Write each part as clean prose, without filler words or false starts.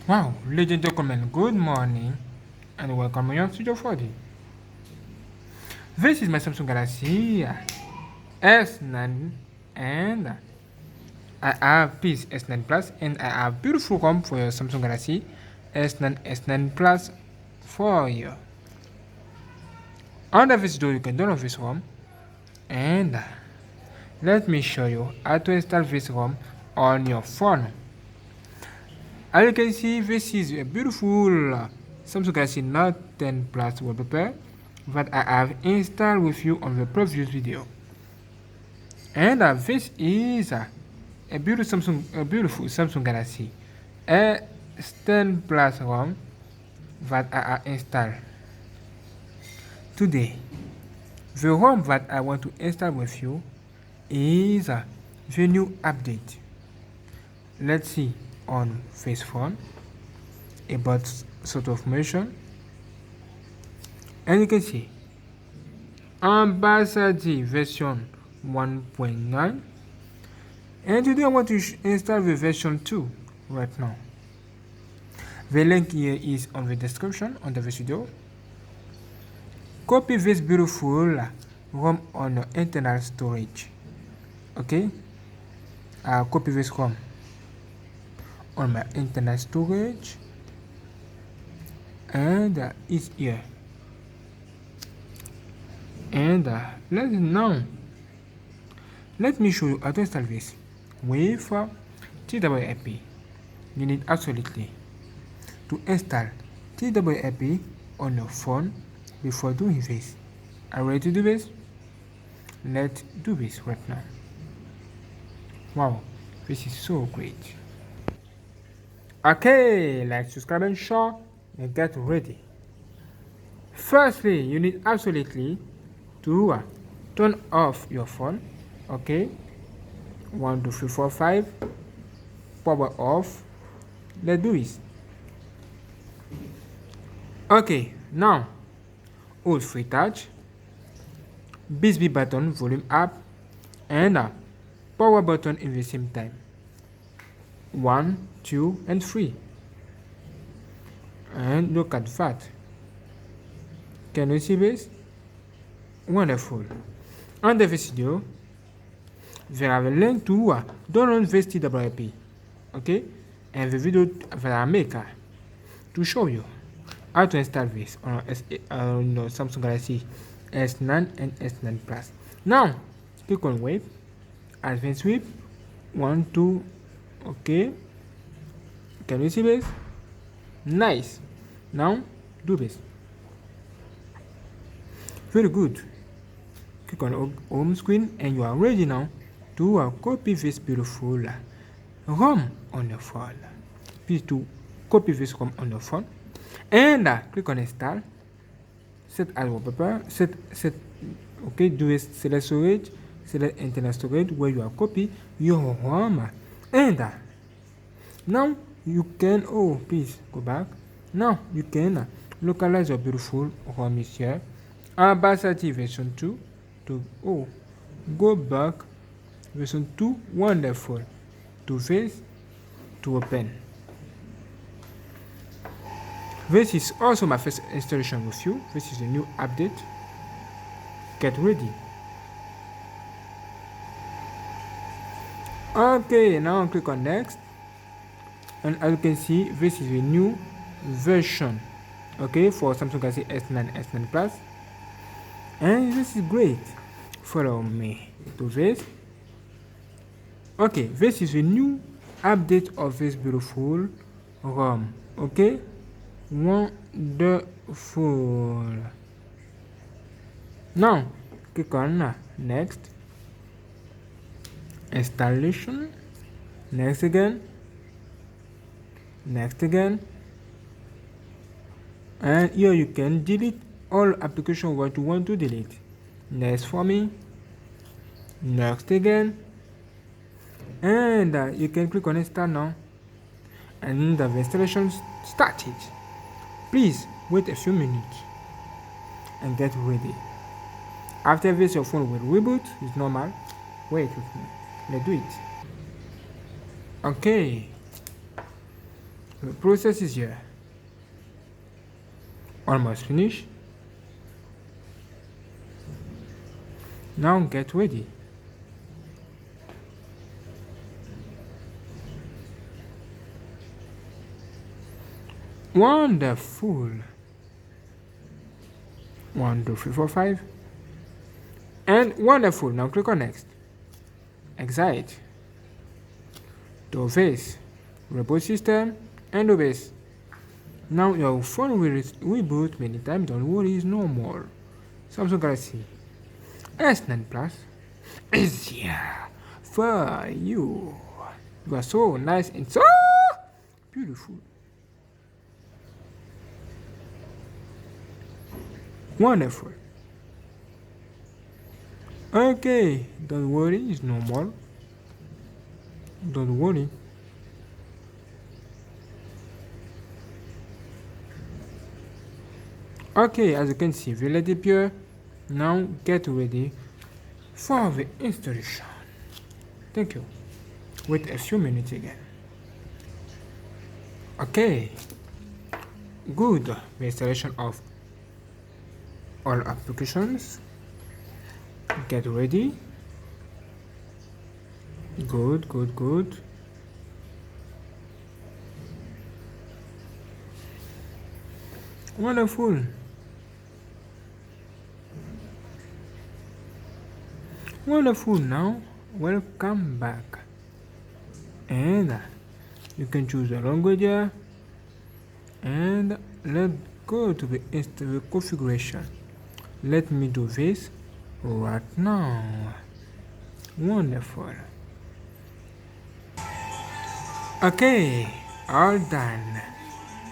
Wow, ladies and gentlemen, good morning and welcome to GNANGSTUDIO 4D. This is my Samsung Galaxy S9 and I have this S9 Plus and I have beautiful ROM for your Samsung Galaxy S9 S9 Plus for you. Under this video you can download this ROM and let me show you how to install this ROM on your phone. As you can see, this is a beautiful Samsung Galaxy Note 10 Plus wallpaper that I have installed with you on the previous video. And this is a beautiful Samsung Galaxy S10 Plus ROM that I have installed. Today, the ROM that I want to install with you is the new update. Let's see on this phone about sort of information, and you can see Ambassador version 1.9, and today I want to install the version 2 right now. The link here is on the description under this video. Copy this beautiful ROM on your internal storage. Okay, I'll copy this ROM on my internal storage and it's here. And let me show you how to install this with TWRP. You need absolutely to install TWRP on your phone before doing this. Are you ready to do this? Let's do this right now. Wow, this is so great. Okay, like, subscribe and share and get ready. Firstly, you need absolutely to turn off your phone. Okay, 1 2 3 4 5, power off. Let's do this. Okay, now hold free touch, BSB button, volume up, and power button in the same time. 1, 2, and 3. And look at that. Can you see this? Wonderful. Under this video, there are a link to download this TWRP. Okay? And the video that I make to show you how to install this on your Samsung Galaxy S9 and S9 Plus. Now, click on Web, Advanced Web, 1, 2. Okay, can you see this? Nice. Now do this. Very good. Click on home screen and you are ready now to copy this beautiful ROM on your phone. Please to copy this ROM on your phone and click on install. Set as wallpaper. Set. Okay, do this. Select storage. Select internal storage where you are copy your ROM. And now you can, please go back. Now you can localize your beautiful ROM here. Ambassador version 2 to go back version 2. Wonderful. To this, to open. This is also my first installation with you. This is a new update. Get ready. Okay, now click on next, and as you can see, this is a new version, okay, for Samsung Galaxy S9 S9 Plus, and this is great. Follow me to this. Okay, this is a new update of this beautiful ROM. Okay, wonderful. Now click on next. Installation, next again, and here you can delete all applications what you want to delete. Next for me, next again, and you can click on install now, and the installation started. Please wait a few minutes and get ready. After this, your phone will reboot. It's normal. Wait with me. Let's do it. Okay. The process is here. Almost finished. Now get ready. Wonderful. 1, 2, 3, 4, 5. And wonderful. Now click on next. Exit. To face. Reboot system and the base. Now your phone will reboot many times. Don't worry, it's normal. Samsung Galaxy S9 Plus is here for you. You are so nice and so beautiful. Wonderful. Okay, don't worry, it's normal. Don't worry. Okay, as you can see, we let it pure. Now get ready for the installation. Thank you. Wait a few minutes again. Okay. Good. The installation of all applications. Get ready. Good, good, good. Wonderful. Wonderful. Now welcome back, and you can choose the language here, and let's go to the configuration. Let me do this right now. Wonderful. Okay, all done.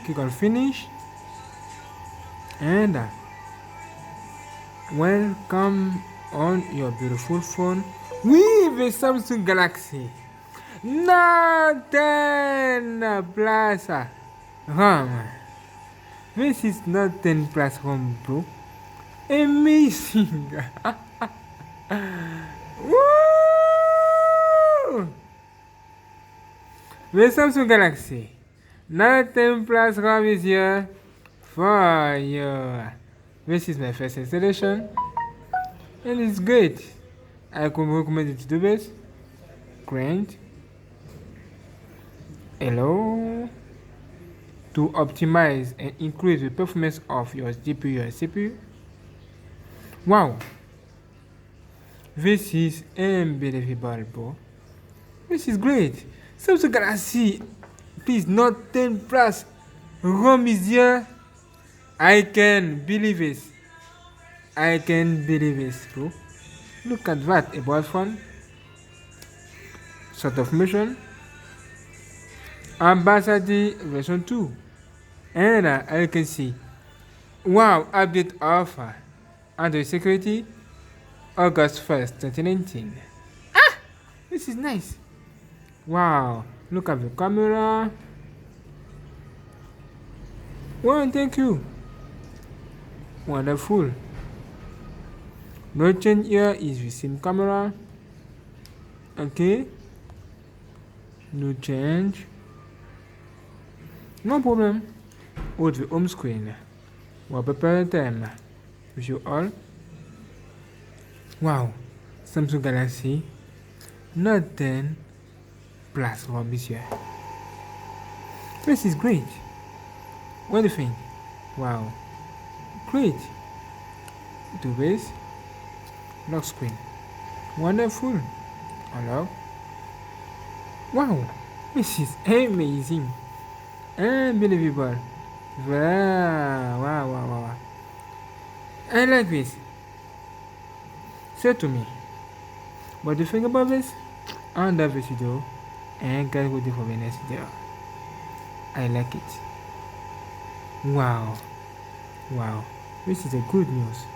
Click on finish, and welcome on your beautiful phone with a Samsung Galaxy Note 10 Plus RAM. This is Note 10 Plus RAM Pro. Amazing! Woo! The Samsung Galaxy Note 10 Plus RAM is here for you. This is my first installation, and it's great. I could recommend it to the best. Great. Hello. To optimize and increase the performance of your GPU and CPU. Wow. This is unbelievable, bro. This is great. Samsung Galaxy, please, Note 10 Plus RAM is here. I can believe it. I can believe it, bro. Look at that, about phone. Sort of mission. Ambassador version 2. And I can see. Wow, update offer. Android security. August 1st, 2019. Ah! This is nice. Wow. Look at the camera. Wow, thank you. Wonderful. No change here is the same camera. Okay. No change. No problem. With the home screen. Wallpaper time. With you all. Wow. Samsung Galaxy Note 10 Plus RAM is here. This is great. What do you think? Wow. Great. Do this. Lock screen. Wonderful. Hello. Wow. This is amazing. Unbelievable. Wow, wow, wow, wow. I like this. Say to me, what do you think about this? Under this video, and get ready for the next video. I like it. Wow. Wow. This is a good news.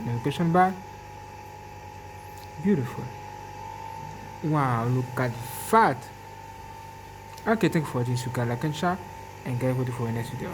Notification bar. Beautiful. Wow, look at that. Okay, thank you for watching. You can like and share, and get ready for the next video.